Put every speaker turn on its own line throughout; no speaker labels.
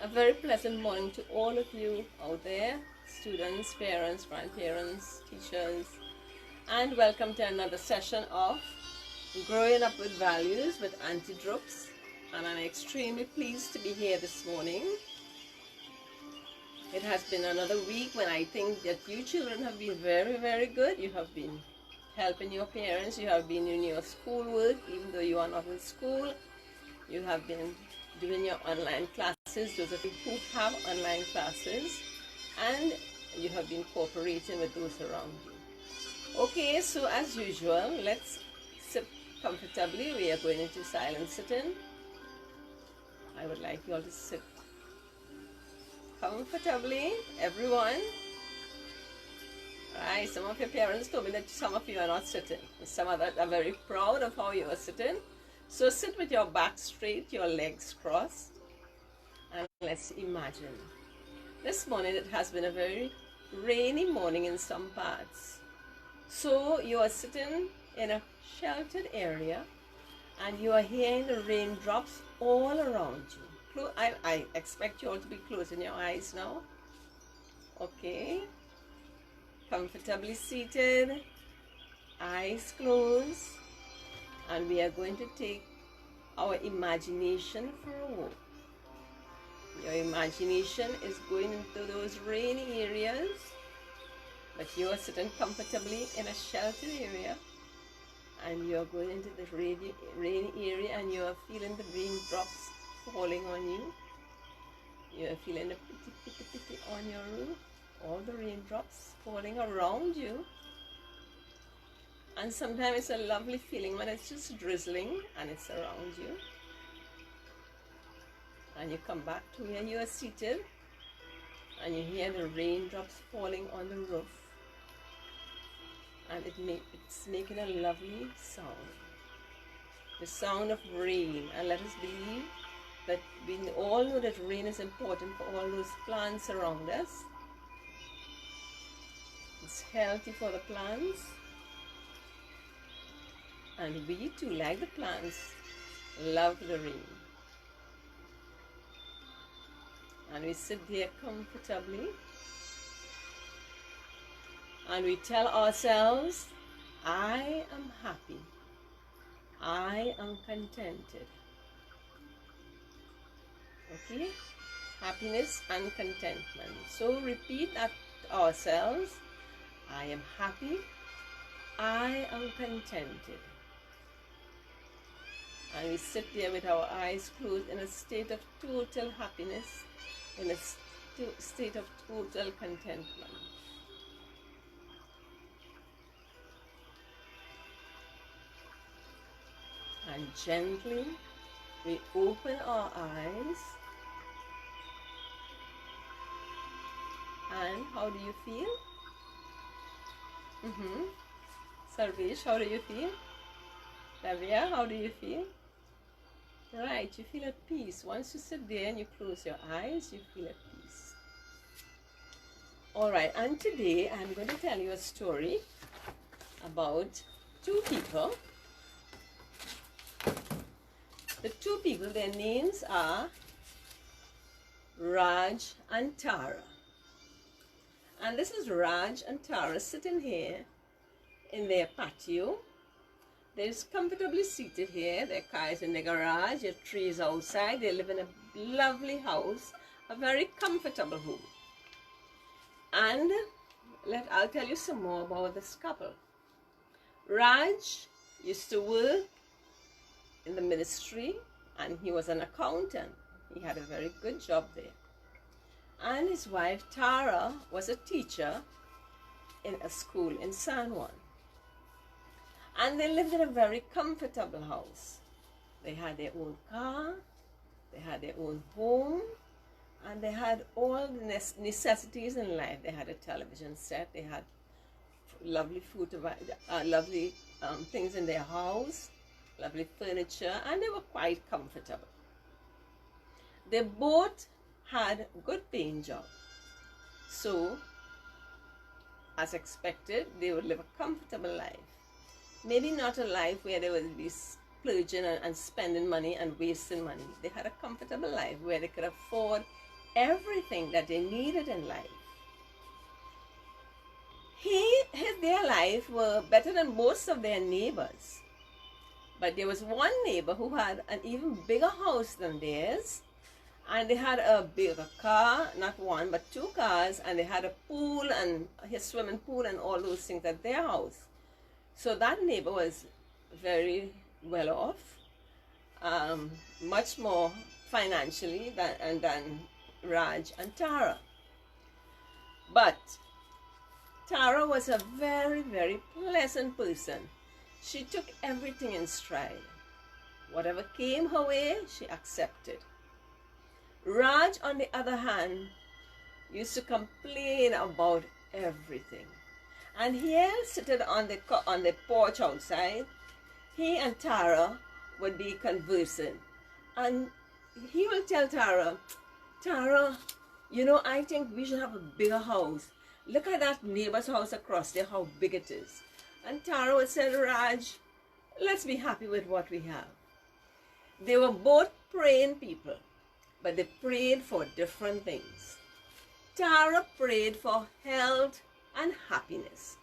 A very pleasant morning to all of you out there, students, parents, grandparents, teachers, and welcome to another session of Growing Up with Values with Aunty Drups. And I'm extremely pleased to be here this morning. It has been another week when I think that you children have been very, very good. You have been helping your parents, you have been in your schoolwork, even though you are not in school. You have been doing your online classes, those of you who have online classes, and you have been cooperating with those around you. Okay, so as usual, let's sit comfortably. We are going into silent sitting. I would like you all to sit comfortably, everyone. Right, some of your parents told me that some of you are not sitting. Some of that are very proud of how you are sitting. So sit with your back straight, your legs crossed, and let's imagine. This morning it has been a very rainy morning in some parts. So you are sitting in a sheltered area and you are hearing the raindrops all around you. I expect you all to be closing your eyes now. Okay. Comfortably seated, eyes closed. And we are going to take our imagination for a walk. Your imagination is going into those rainy areas, but you are sitting comfortably in a sheltered area, and you are going into the rainy area, and you are feeling the raindrops falling on you. You are feeling the pity on your roof, all the raindrops falling around you. And sometimes it's a lovely feeling when it's just drizzling and it's around you. And you come back to where you are seated and you hear the raindrops falling on the roof. And it's making a lovely sound. The sound of rain. And let us believe that we all know that rain is important for all those plants around us. It's healthy for the plants. And we too, like the plants, love the rain. And we sit there comfortably. And we tell ourselves, I am happy. I am contented. Okay? Happiness and contentment. So repeat that to ourselves. I am happy. I am contented. And we sit there with our eyes closed in a state of total happiness, in a state of total contentment. And gently, we open our eyes. And how do you feel? Sarvesh, how do you feel? Davia, how do you feel? Right, you feel at peace. Once you sit there and you close your eyes, you feel at peace. Alright, and today I'm going to tell you a story about two people. The two people, their names are Raj and Tara. And this is Raj and Tara sitting here in their patio. They're comfortably seated here. Their car is in the garage, their trees outside. They live in a lovely house, a very comfortable home. And I'll tell you some more about this couple. Raj used to work in the ministry and he was an accountant. He had a very good job there. And his wife Tara was a teacher in a school in San Juan. And they lived in a very comfortable house. They had their own car, they had their own home, and they had all the necessities in life. They had a television set, they had lovely food, lovely things in their house, lovely furniture, and they were quite comfortable. They both had a good paying job. So, as expected, they would live a comfortable life. Maybe not a life where they would be splurging and spending money and wasting money. They had a comfortable life where they could afford everything that they needed in life. Their life were better than most of their neighbors. But there was one neighbor who had an even bigger house than theirs, and they had a bigger car, not one, but 2 cars, and they had a pool and his swimming pool and all those things at their house. So that neighbor was very well off, much more financially than Raj and Tara. But Tara was a very, very pleasant person. She took everything in stride. Whatever came her way, she accepted. Raj, on the other hand, used to complain about everything. And here, sitting on the porch outside, he and Tara would be conversing. And he will tell Tara, Tara, you know, I think we should have a bigger house. Look at that neighbor's house across there, how big it is. And Tara would say, Raj, let's be happy with what we have. They were both praying people, but they prayed for different things. Tara prayed for health and happiness,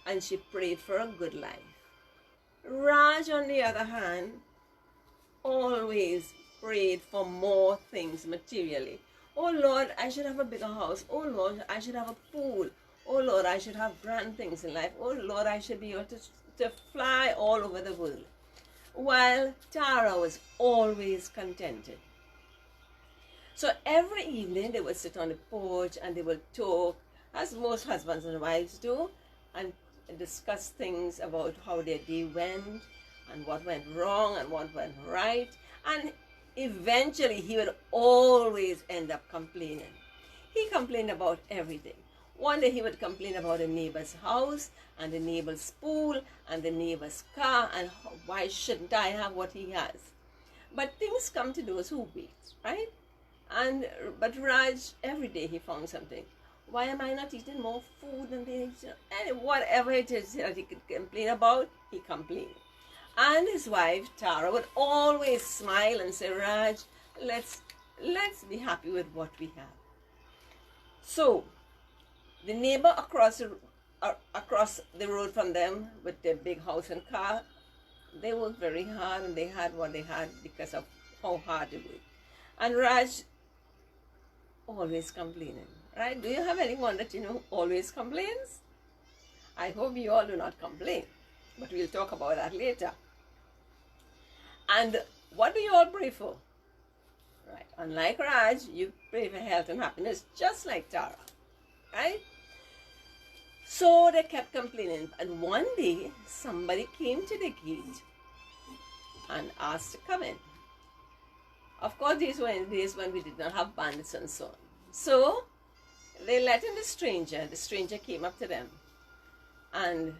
and she prayed for a good life. Raj, on the other hand, always prayed for more things materially. Oh Lord, I should have a bigger house. Oh Lord, I should have a pool. Oh Lord, I should have grand things in life. Oh Lord, I should be able to fly all over the world. While Tara was always contented. So every evening they would sit on the porch and they would talk, as most husbands and wives do, and discuss things about how their day went and what went wrong and what went right. And eventually he would always end up complaining. He complained about everything. One day he would complain about the neighbor's house and the neighbor's pool and the neighbor's car and why shouldn't I have what he has. But things come to those who wait, right? But Raj, every day he found something. Why am I not eating more food than they eat? And whatever it is that he could complain about, he complained. And his wife, Tara, would always smile and say, Raj, let's be happy with what we have. So, the neighbor across the road from them with their big house and car, they worked very hard and they had what they had because of how hard they worked. And Raj always complaining, right? Do you have anyone that you know always complains? I hope you all do not complain, but we'll talk about that later. And what do you all pray for? Right, unlike Raj, you pray for health and happiness just like Tara, right? So they kept complaining, and one day somebody came to the gate and asked to come in. Of course, these were in days when we did not have bandits and so on. So they let in the stranger. The stranger came up to them, and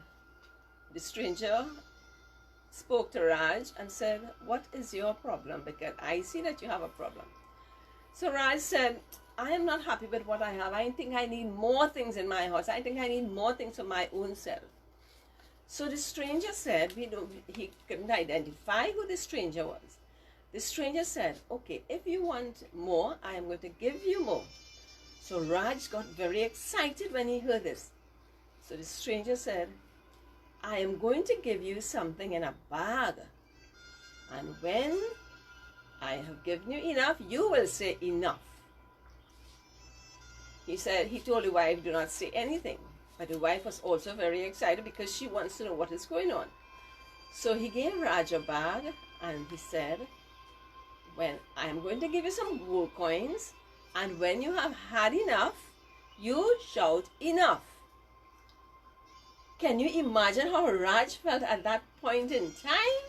the stranger spoke to Raj and said, what is your problem? Because I see that you have a problem. So Raj said, I am not happy with what I have. I think I need more things in my house. I think I need more things for my own self. So the stranger said, he couldn't identify who the stranger was. The stranger said, okay, if you want more, I am going to give you more. So Raj got very excited when he heard this. So the stranger said, I am going to give you something in a bag. And when I have given you enough, you will say enough. He told the wife, do not say anything. But the wife was also very excited because she wants to know what is going on. So he gave Raj a bag and he said, when I am going to give you some gold coins, and when you have had enough, you shout enough. Can you imagine how Raj felt at that point in time?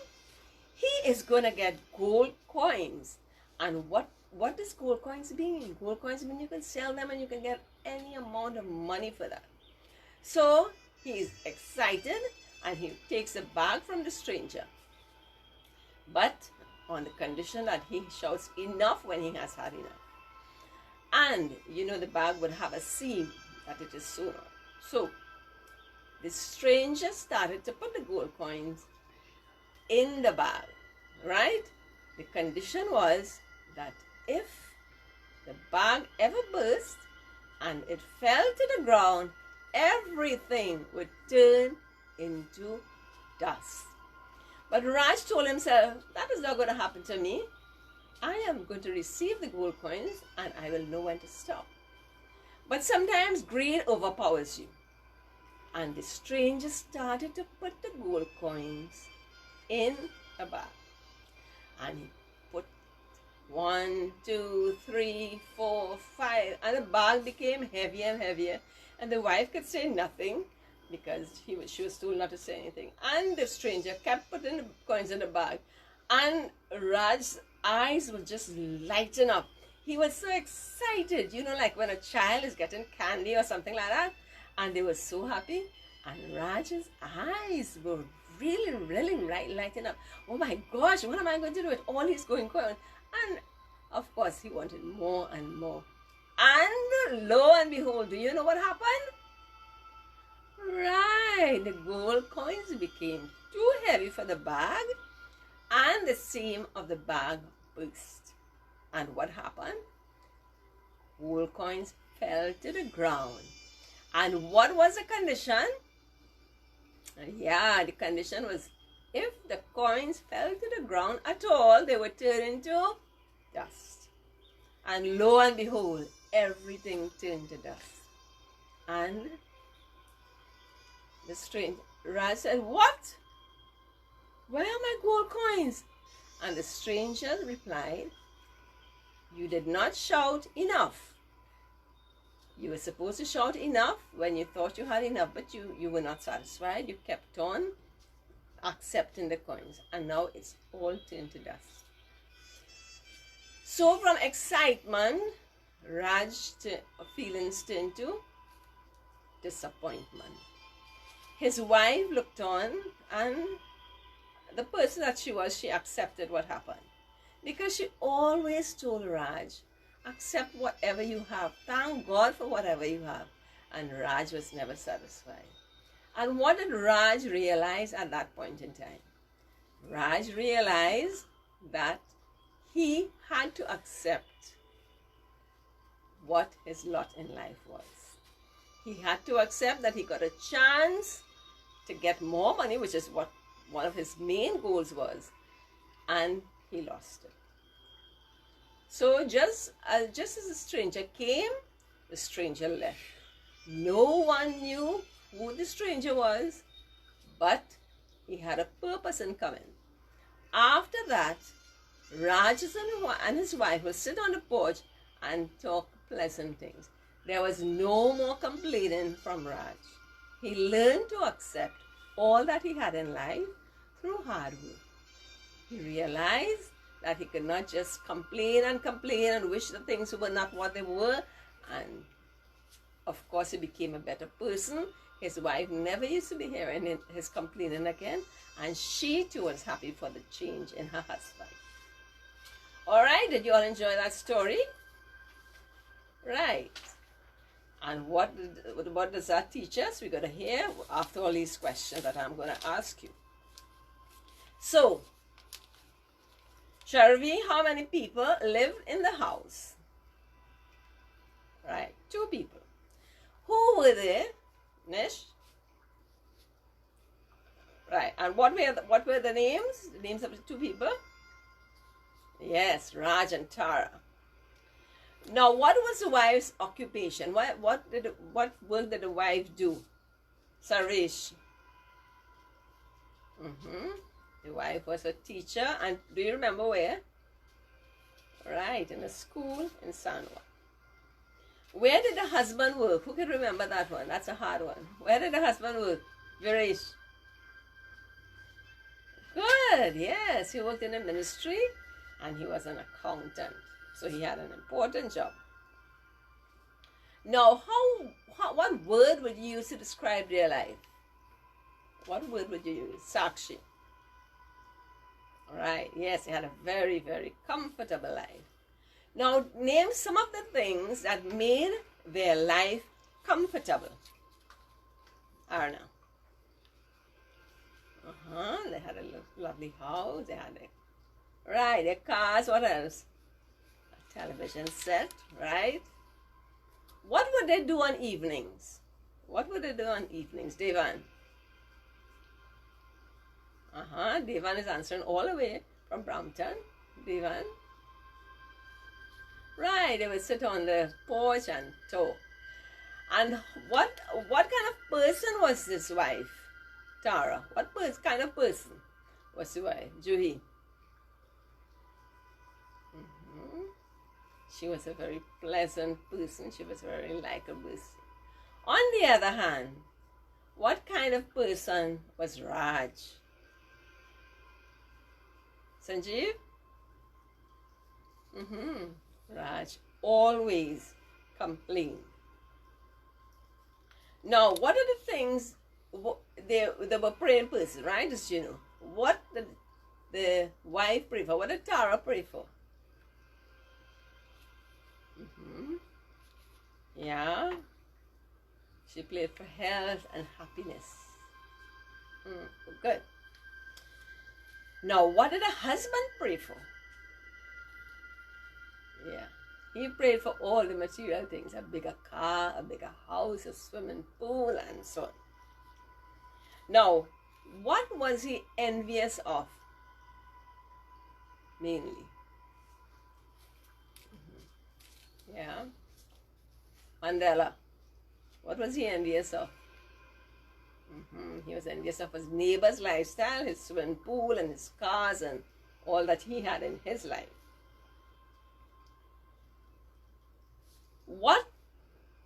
He is going to get gold coins. And what does gold coins mean? Gold coins mean you can sell them and you can get any amount of money for that. So he's excited and he takes the bag from the stranger. But on the condition that he shouts enough when he has had enough. And you know the bag would have a seam that it is sewn on. So the stranger started to put the gold coins in the bag, right? The condition was that if the bag ever burst and it fell to the ground, everything would turn into dust. But Raj told himself, that is not going to happen to me. I am going to receive the gold coins and I will know when to stop. But sometimes greed overpowers you. And the stranger started to put the gold coins in a bag. And he put 1, 2, 3, 4, 5, and the bag became heavier and heavier. And the wife could say nothing because she was told not to say anything. And the stranger kept putting the coins in the bag. And Raj's eyes would just lighten up. He was so excited, you know, like when a child is getting candy or something like that. And they were so happy. And Raj's eyes were really lighting up. Oh my gosh, what am I going to do with all these going coins? And of course, he wanted more and more. And lo and behold, do you know what happened? Right, the gold coins became too heavy for the bag and the seam of the bag burst. And what happened? Gold coins fell to the ground. And what was the condition? Yeah, the condition was if the coins fell to the ground at all, they would turn into dust. And lo and behold, everything turned to dust. And the stranger, Raj said, what? Where are my gold coins? And the stranger replied, you did not shout enough. You were supposed to shout enough when you thought you had enough, but you were not satisfied. You kept on accepting the coins, and now it's all turned to dust. So from excitement, feelings turned to disappointment. His wife looked on, and the person that she was, she accepted what happened. Because she always told Raj, accept whatever you have. Thank God for whatever you have. And Raj was never satisfied. And what did Raj realize at that point in time? Raj realized that he had to accept what his lot in life was. He had to accept that he got a chance to get more money, which is what one of his main goals was, and he lost it. So just as the stranger came, the stranger left. No one knew who the stranger was, but he had a purpose in coming. After that, Raj and his wife would sit on the porch and talk pleasant things. There was no more complaining from Raj. He learned to accept all that he had in life through hard work. He realized that he could not just complain and wish the things were not what they were. And of course, he became a better person. His wife never used to be hearing his complaining again. And she too was happy for the change in her husband. All right, did you all enjoy that story? Right. And what does that teach us? We're going to hear after all these questions that I'm going to ask you. So, Sharvi, how many people live in the house? Right, 2 people. Who were they? Nish? Right, and what were the names? The names of the 2 people? Yes, Raj and Tara. Now, what was the wife's occupation? What work did the wife do? Saresh. The wife was a teacher, and do you remember where? Right, in a school in Sanwa. Where did the husband work? Who can remember that one? That's a hard one. Where did the husband work? Viresh. Good, yes. He worked in a ministry, and he was an accountant. So he had an important job. Now, what word would you use to describe their life? What word would you use? Sakshi. All right, yes, he had a very, very comfortable life. Now, name some of the things that made their life comfortable. Arna. They had a lovely house. They had their cars. What else? television set, right? What would they do on evenings? What would they do on evenings, Devan? Devan is answering all the way from Brampton. Devan? Right, they would sit on the porch and talk. And what kind of person was this wife, Tara? What kind of person was the wife, Juhi? She was a very pleasant person. She was a very likable person. On the other hand, what kind of person was Raj? Sanjeev? Raj always complained. Now, what are the things they were praying person, right? Just, you know, what did the wife pray for? What did Tara pray for? Yeah, she prayed for health and happiness. Good. Now, what did the husband pray for? Yeah, he prayed for all the material things, a bigger car, a bigger house, a swimming pool, and so on. Now, what was he envious of? Mainly. Yeah. Mandela, what was he envious of? He was envious of his neighbor's lifestyle, his swimming pool, and his cars, and all that he had in his life.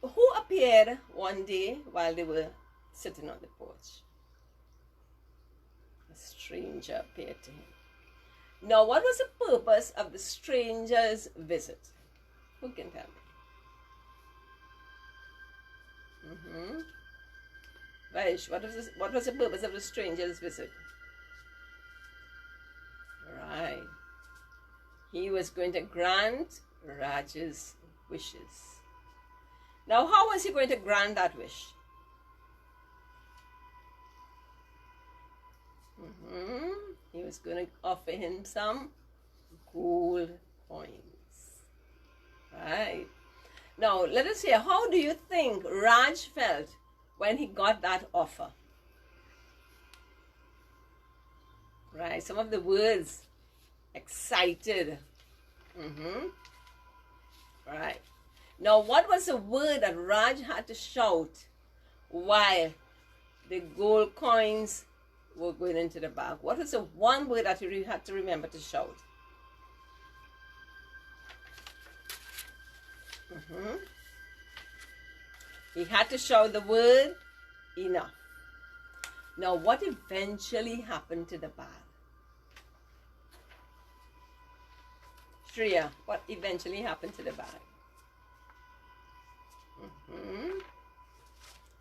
Who appeared one day while they were sitting on the porch? A stranger appeared to him. Now, what was the purpose of the stranger's visit? Who can tell me? Vaish, what was the purpose of the stranger's visit? Right. He was going to grant Raj's wishes. Now, how was he going to grant that wish? He was going to offer him some gold coins. Right. Now, let us hear, how do you think Raj felt when he got that offer? Right, some of the words, excited. Right. Now, what was the word that Raj had to shout while the gold coins were going into the bag? What was the one word that he had to remember to shout? He had to shout the word enough. Now, what eventually happened to the bag? Shreya, what eventually happened to the bag?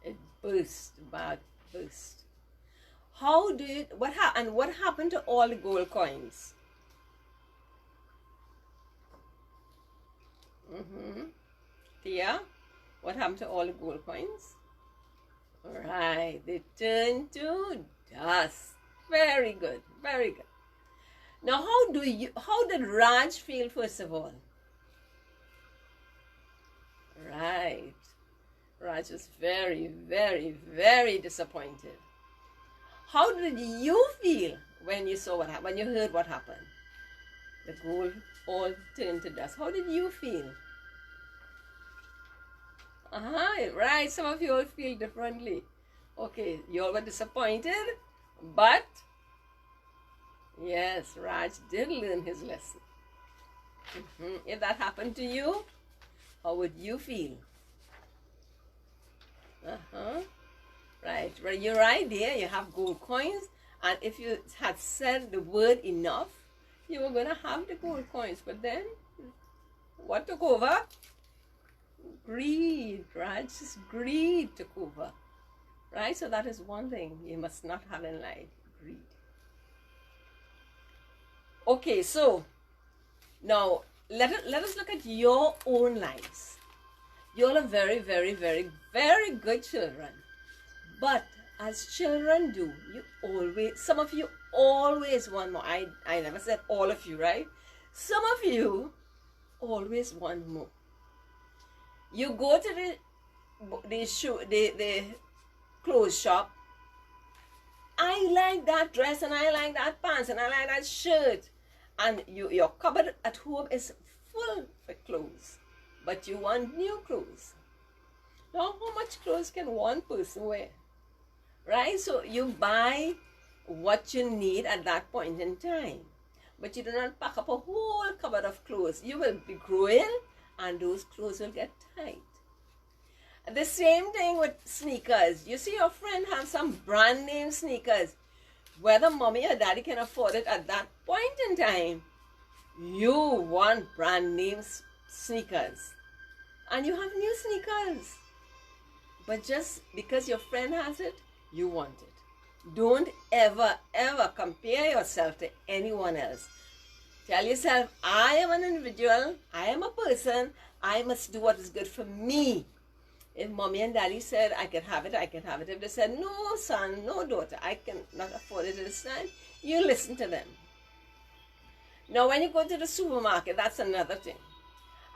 It burst, the bag burst. What happened to all the gold coins? Tia, what happened to all the gold coins? Right, they turned to dust. Very good, very good. Now, how did Raj feel first of all? Right, Raj was very, very, very disappointed. How did you feel when you saw what happened, when you heard what happened? The gold all turned to dust. How did you feel? Right, some of you all feel differently. Okay, you all were disappointed, but yes, Raj did learn his lesson. If that happened to you, how would you feel? Right, you're right there, you have gold coins, and if you had said the word enough, you were going to have the gold coins, but then what took over? Greed, right? Just greed took over, right? So that is one thing you must not have in life, greed. Okay, so now let us look at your own lives. You all are very, very, very, very good children. But as children do, some of you always want more. I never said all of you, right? Some of you always want more. You go to the clothes shop. I like that dress and I like that pants and I like that shirt. And your cupboard at home is full with clothes. But you want new clothes. Now, how much clothes can one person wear? Right? So you buy what you need at that point in time. But you do not pack up a whole cupboard of clothes. You will be growing and those clothes will get tight. The same thing with sneakers. You see your friend have some brand name sneakers. Whether mommy or daddy can afford it at that point in time, you want brand name sneakers. And you have new sneakers. But just because your friend has it, you want it. Don't ever, ever compare yourself to anyone else. Tell yourself, I am an individual, I am a person, I must do what is good for me. If mommy and daddy said, I can have it, I can have it. If they said, no son, no daughter, I cannot afford it at this time, you listen to them. Now when you go to the supermarket, that's another thing.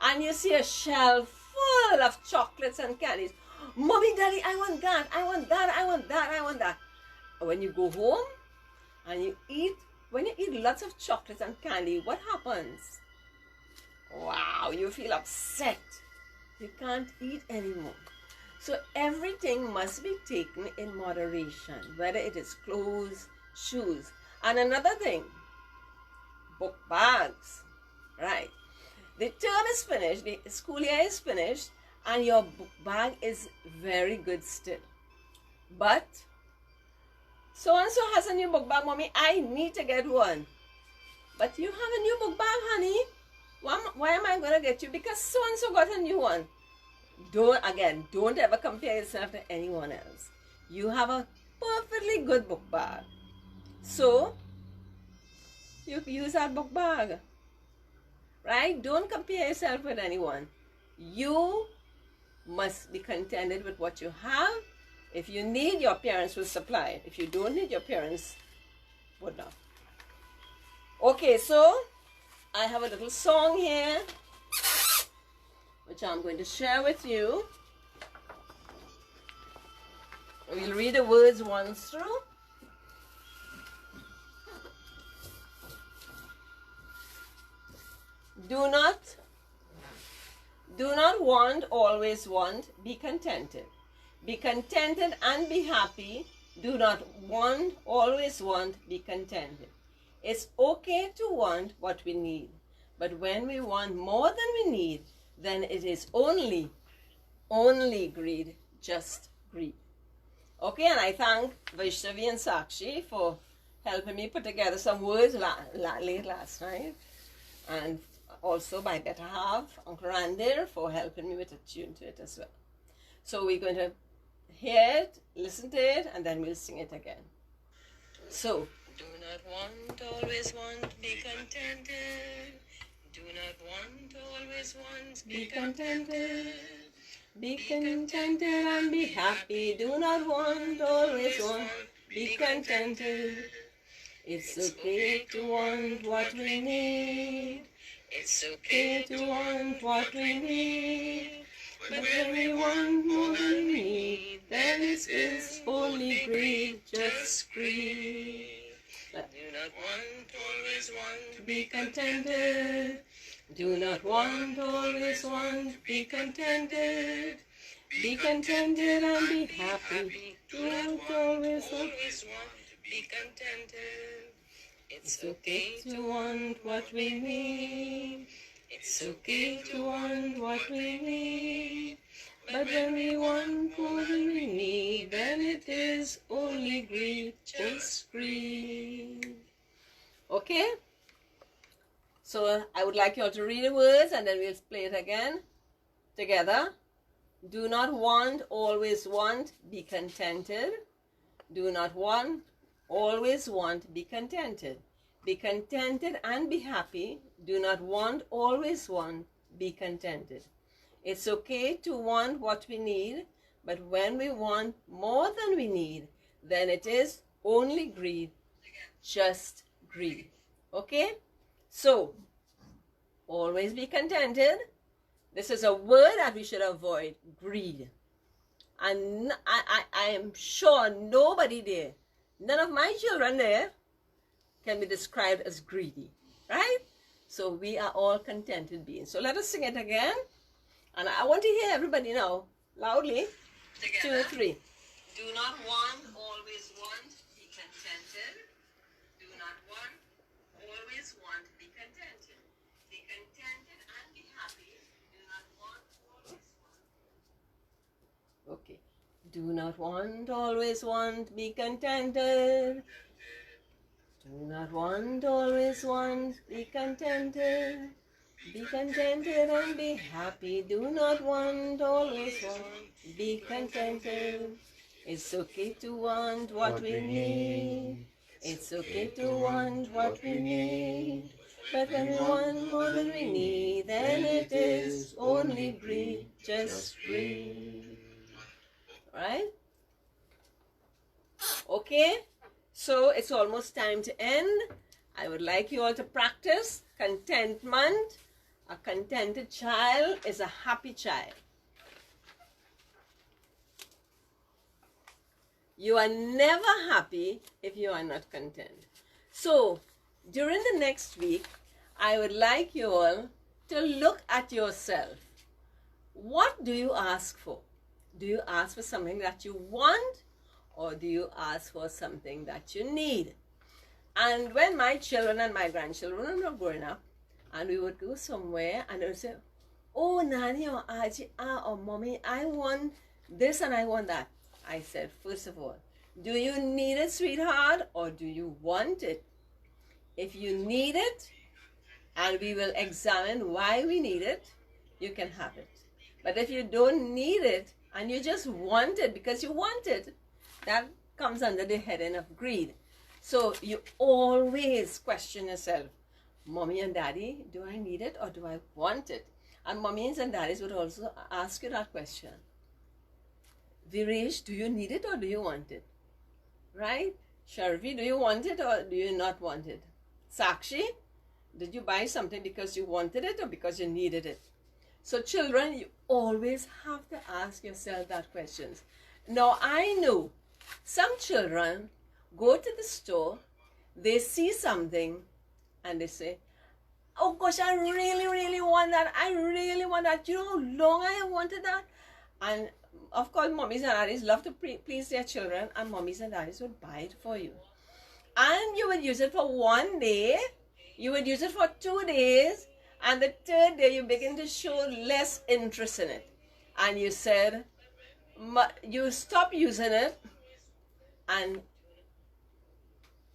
And you see a shelf full of chocolates and candies. Mommy, daddy, I want that, I want that, I want that, I want that. When you go home and you eat, when you eat lots of chocolates and candy, what happens? Wow, you feel upset. You can't eat anymore. So everything must be taken in moderation, whether it is clothes, shoes. And another thing, book bags, right? The term is finished, the school year is finished, and your book bag is very good still. But so-and-so has a new book bag, mommy, I need to get one. But you have a new book bag, honey. Why am I going to get you? Because so-and-so got a new one. Don't ever compare yourself to anyone else. You have a perfectly good book bag. So, you use that book bag. Right? Don't compare yourself with anyone. You must be contented with what you have. If you need, your parents will supply it. If you don't need, your parents would not. Okay, so I have a little song here which I'm going to share with you. We'll read the words once through. Do not want, always want, be contented. Be contented and be happy. Do not want, always want, be contented. It's okay to want what we need. But when we want more than we need, then it is only greed, just greed. Okay, and I thank Vaishnavi and Sakshi for helping me put together some words late last night. And also my better half, Uncle Randir, for helping me with a tune to it as well. So we're going to hear it, listen to it, and then we'll sing it again. So, do not want, always want, be contented. Do not want, always want, be contented. Be contented and be happy. Do not want, always want, be contented. It's okay to want what we need. It's okay to want what we need. But when we want more than we need, then it is only greed, just greed. Do not want, always want, be contented. Do not want, always want, be contented. Be contented and be happy. Do not always want, be contented. It's okay to want what we need. It's okay to want what we need. But when we want more than we need, then it is only greed, just greed. Okay? So I would like you all to read the words and then we'll play it again together. Do not want, always want, be contented. Do not want, always want, be contented. Be contented and be happy. Do not want, always want, be contented. It's okay to want what we need, but when we want more than we need, then it is only greed, just greed. Okay? So, Always be contented. This is a word that we should avoid, greed. And I am sure nobody there, none of my children there, can be described as greedy, right? So we are all contented beings. So let us sing it again. And I want to hear everybody now, loudly. Together. 2, 3. Do not want, always want, be contented. Do not want, always want, be contented. Be contented and be happy. Do not want, always want. Okay. Do not want, always want, be contented. Do not want, always want, be contented. Be contented and be happy. Do not want, always want, be contented. It's okay to want what we need. It's okay to want what we need. But when we want more than we need, then it is only greed, just greed. Right? Okay? So it's almost time to end. I would like you all to practice contentment. A contented child is a happy child. You are never happy if you are not content. So during the next week, I would like you all to look at yourself. What do you ask for? Do you ask for something that you want? Or do you ask for something that you need? And when my children and my grandchildren were growing up, and we would go somewhere and they would say, oh, Nani or Aji, or Mommy, I want this and I want that. I said, first of all, do you need it, sweetheart, or do you want it? If you need it, and we will examine why we need it, you can have it. But if you don't need it, and you just want it because you want it, that comes under the heading of greed. So you always question yourself, Mommy and Daddy, do I need it or do I want it? And mommies and daddies would also ask you that question. Viresh, do you need it or do you want it? Right? Sharvi, do you want it or do you not want it? Sakshi, did you buy something because you wanted it or because you needed it? So children, you always have to ask yourself that questions. Now I know some children go to the store, they see something and they say, oh gosh, I really, really want that. I really want that. You know how long I have wanted that? And of course, mommies and daddies love to please their children, and mommies and daddies would buy it for you. And you would use it for 1 day, you would use it for 2 days, and the 3rd day you begin to show less interest in it. And you said, you stop using it, and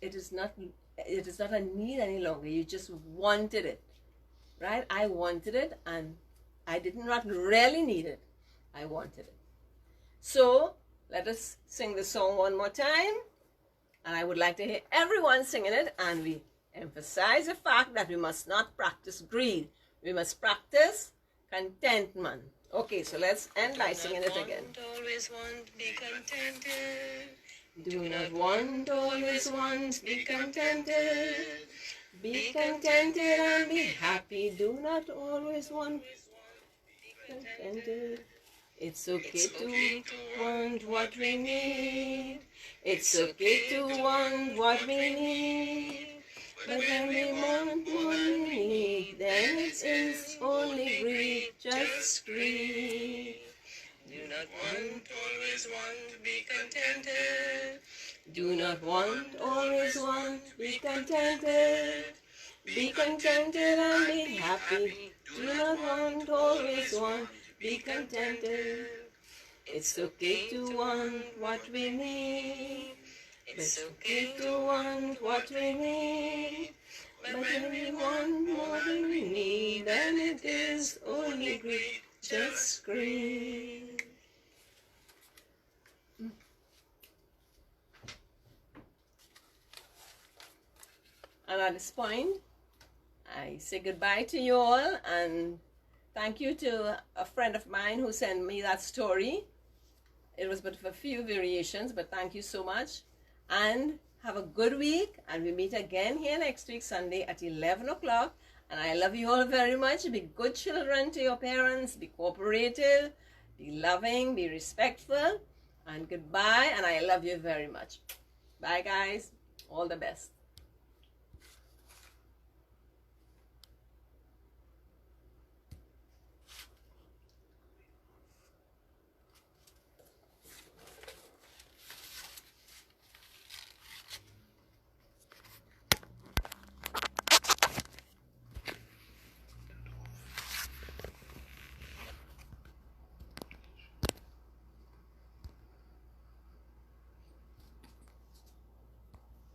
it is not a need any longer. You just wanted it, right? I wanted it, and I did not really need it. I wanted it. So let us sing the song one more time, and I would like to hear everyone singing it, and we emphasize the fact that we must not practice greed. We must practice contentment. Okay, so let's end by singing it again.
Always want, be contented.
Do not want, always want, be contented. Be contented and be happy. Do not always want, be contented. It's okay to want what we need. It's okay to want what we need. But when we want what we need, then it is only greed, just greed.
Do not want, always want, be contented.
Do not want, always want, be contented. Be contented and be happy. Do not want, always want, be contented. It's okay to want what we need. It's okay to want what we need. But when we want more than we need, then it is only greed, just greed. And at this point, I say goodbye to you all, and thank you to a friend of mine who sent me that story. It was but a few variations, but thank you so much. And have a good week, and we meet again here next week, Sunday at 11 o'clock. And I love you all very much. Be good children to your parents. Be cooperative. Be loving. Be respectful. And goodbye. And I love you very much. Bye, guys. All the best.